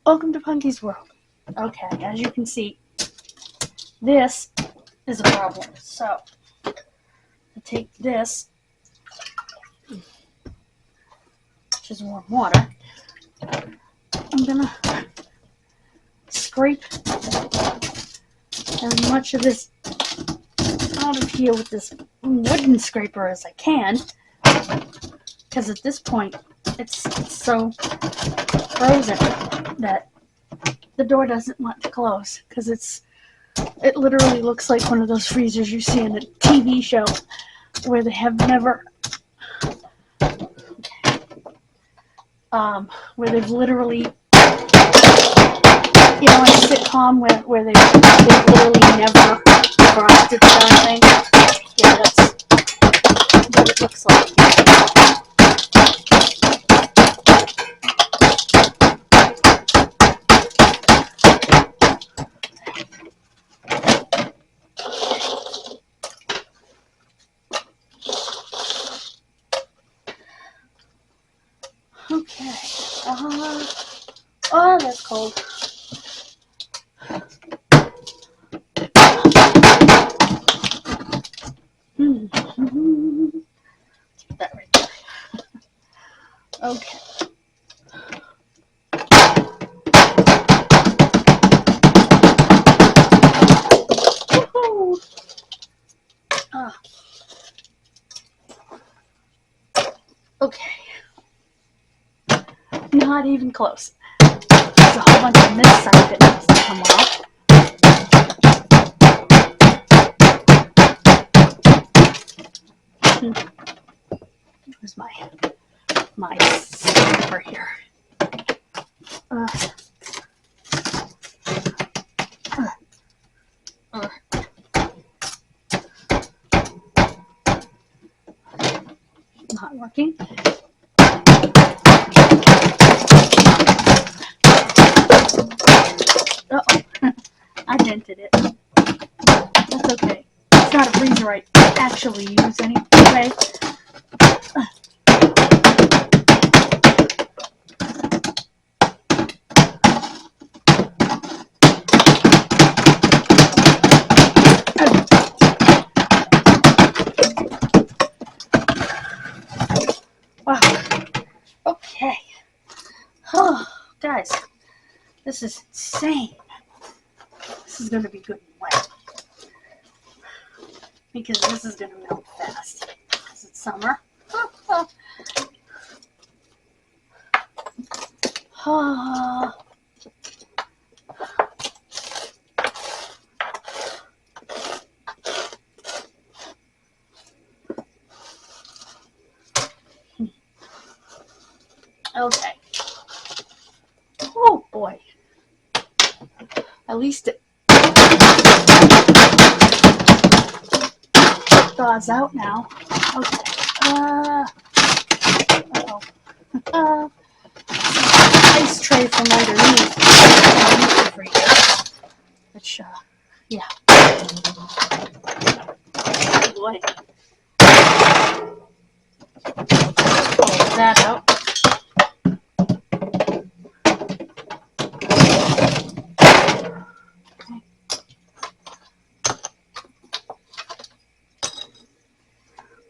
Welcome to Punky's World. Okay, as you can see, this is a problem. So, I take this, which is warm water. I'm gonna scrape as much of this out of here with this wooden scraper as I can, because at this point it's so frozen that the door doesn't want to close, because it literally looks like one of those freezers you see in a TV show where they have never where they've literally, you know, in a sitcom where they've literally never frosted something. Yeah, that's what it looks like. Okay. Oh, that's cold. Put that right there. Okay. Woohoo! Okay. Not even close. There's a whole bunch on this side that needs to come off. Where's my scraper here? Not working. Uh-oh. I dented it. That's okay. It's not a freezer I actually use anyway. Wow. Okay. Oh, guys. This is insane. This is going to be good and wet. Because this is going to melt fast. Because it's summer. Okay. Oh boy. At least it thaws out now. Okay. Uh-oh. Ice tray from underneath. Which, yeah. Oh boy. Pull that out.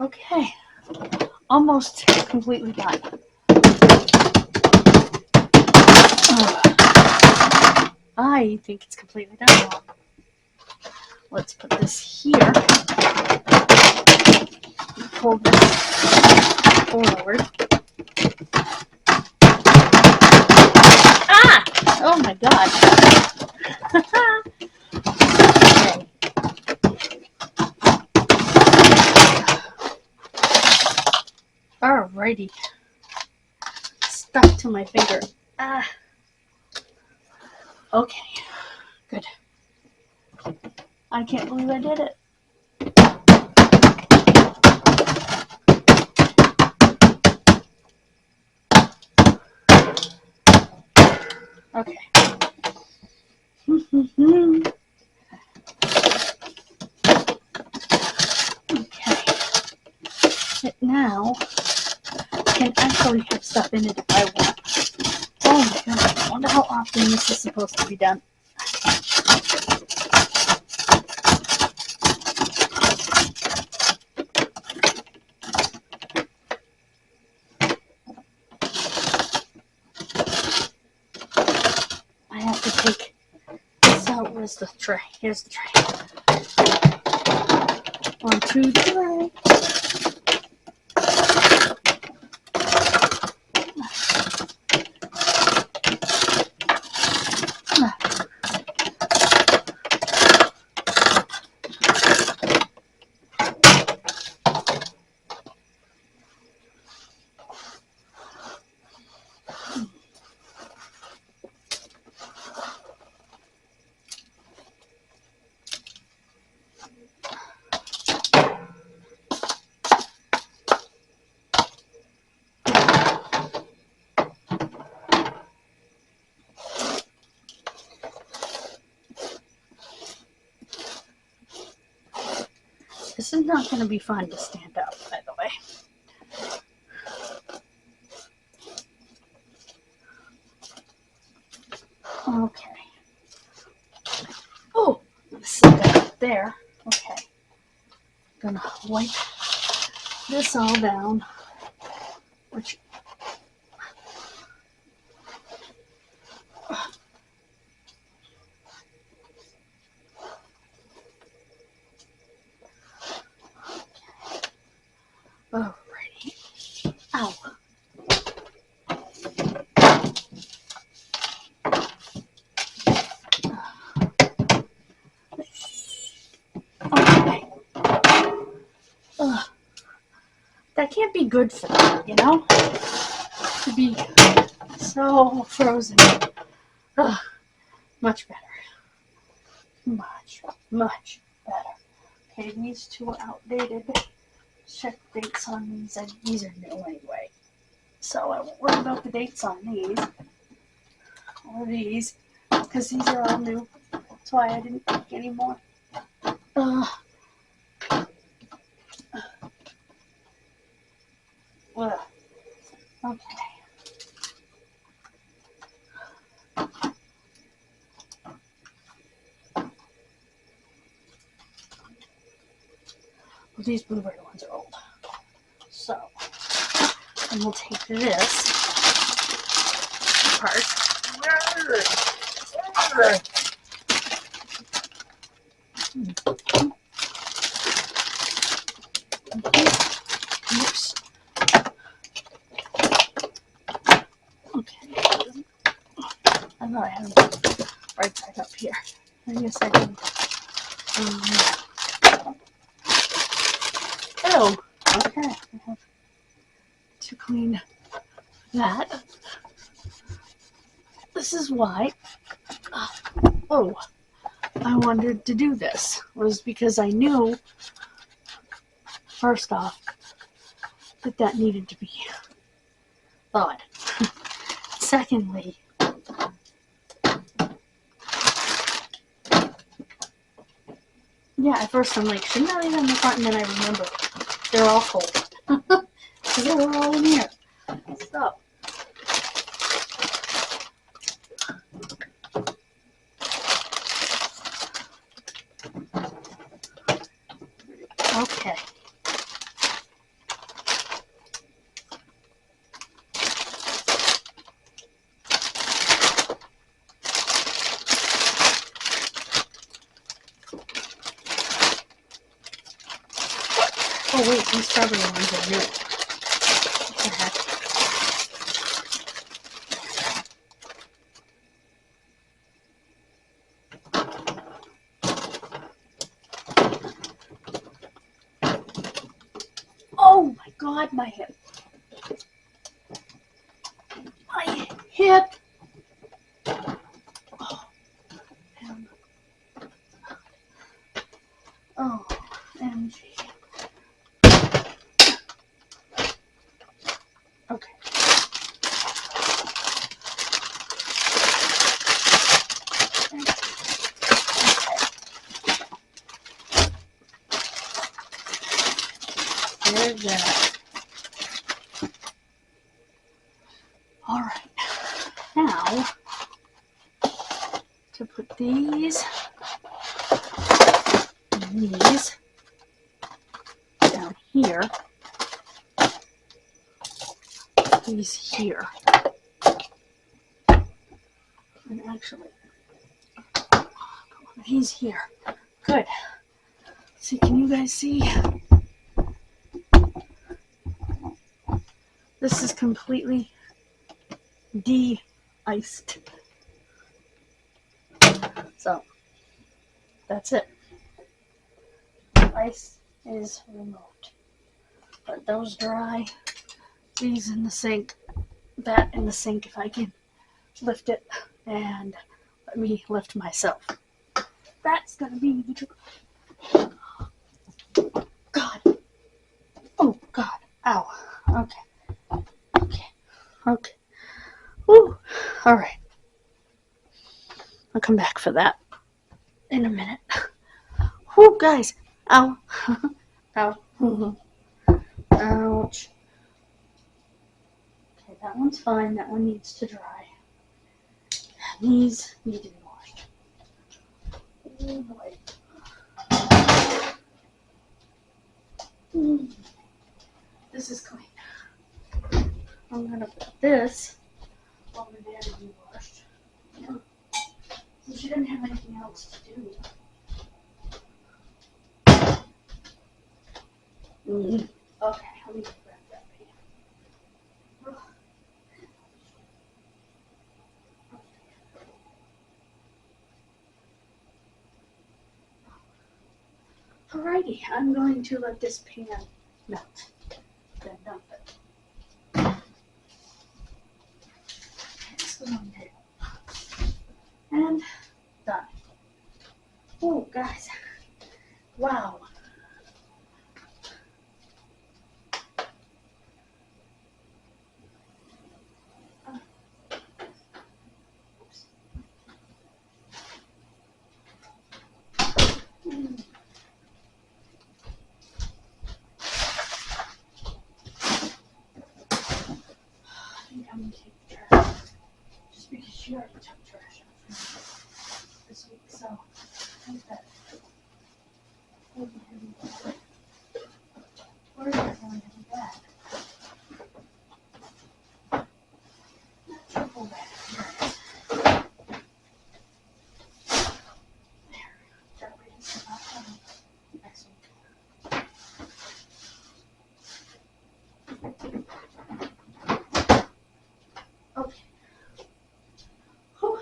Okay, almost completely done. I think it's completely done. Let's put this here. Pull this forward. Ah! Oh my god. Okay. Alrighty. Stuck to my finger. Ah. Okay. Good. I can't believe I did it. Okay. Okay. It now can actually have stuff in it if I want. Oh my god, wonder how often this is supposed to be done. I have to take this out. Where's the tray? Here's the tray. 1, 2, 3. This is not going to be fun to stand up, by the way. Okay. Oh, I'm going to slip it up there. Okay. I'm going to wipe this all down. Which... Alrighty. Ow. Okay. That can't be good for me, you know? To be so frozen. Much better. Much better. Okay, these two are outdated. Check dates on these, and these are new anyway. So I won't worry about the dates on these. Or these. Because these are all new. That's why I didn't take any more. Okay. Well, these blueberry ones are old. So, and we'll take this apart. Oops. Okay. I thought I had them right side up here. I guess I didn't. Oh, okay. I have to clean that. This is why I wanted to do this, was because I knew, first off, that needed to be thawed. Secondly, yeah, at first I'm like, shouldn't I leave them in the front? And then I remember they're all cold. Because they were all in here. So. Okay. Oh wait, these strawberry ones are new. What the heck? Oh my god, my hip. My hip. Oh, MG. Okay. There's that. Alright. Now, these down here, these here, and actually these here. Good. See, can you guys see? This is completely de-iced. So that's it. Ice is removed. Let those dry. These in the sink. That in the sink if I can lift it, and let me lift myself. That's gonna be the trick. God. Oh God. Ow. Okay. Okay. Okay. Woo. All right. I'll come back for that in a minute. Whoo, guys. Ow. Ow. Ouch. Okay, that one's fine. That one needs to dry. These need to be washed. Oh boy. This is clean. I'm gonna put this over there to be washed. Yeah. So she didn't have anything else to do. Okay, let me grab that pan. Alrighty, I'm going to let this pan melt. Then dump it. And done. Oh, guys. Wow. I'm going to take the trash out, just because she already took trash out from this week, so I think that will be heavy bag. Where is that really heavy bag? Triple bag. There. That way it's not heavy. Next week. Okay. Whew.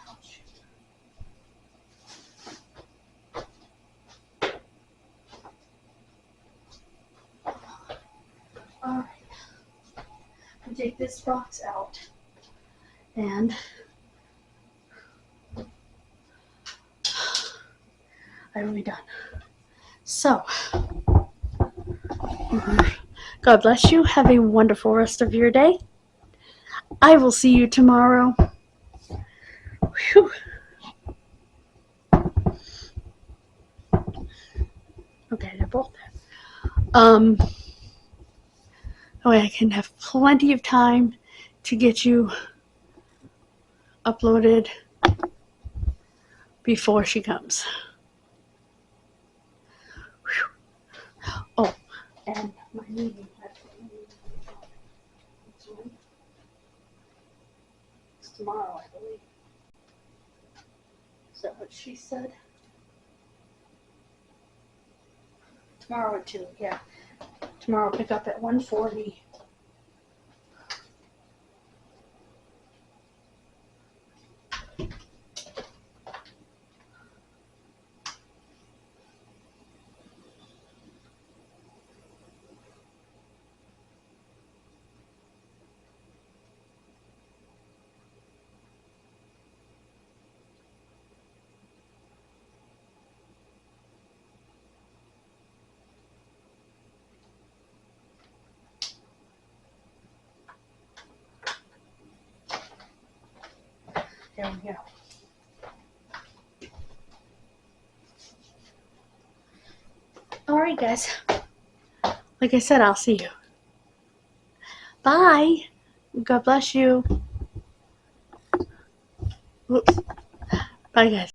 Ouch. Alright. I take this box out and I will be done. So, God bless you. Have a wonderful rest of your day. I will see you tomorrow. Whew. Okay, they're both there. That way I can have plenty of time to get you uploaded before she comes. Whew. Oh, and my meeting. It's tomorrow, I believe. Is that what she said? Tomorrow at 2, yeah. Tomorrow pick up at 1:40. There we go. Alright, guys. Like I said, I'll see you. Bye. God bless you. Whoops. Bye, guys.